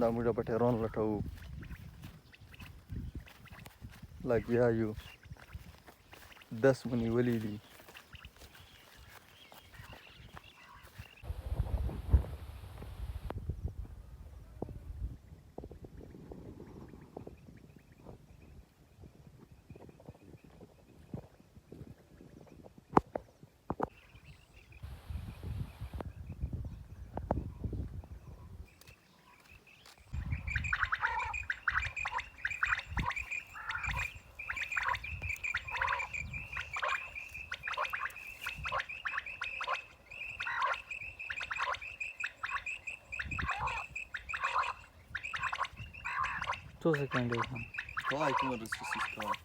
na muda pate ron la tau like yayu 10 mani walidi Co se kędy tam? kawai kuma da su kawai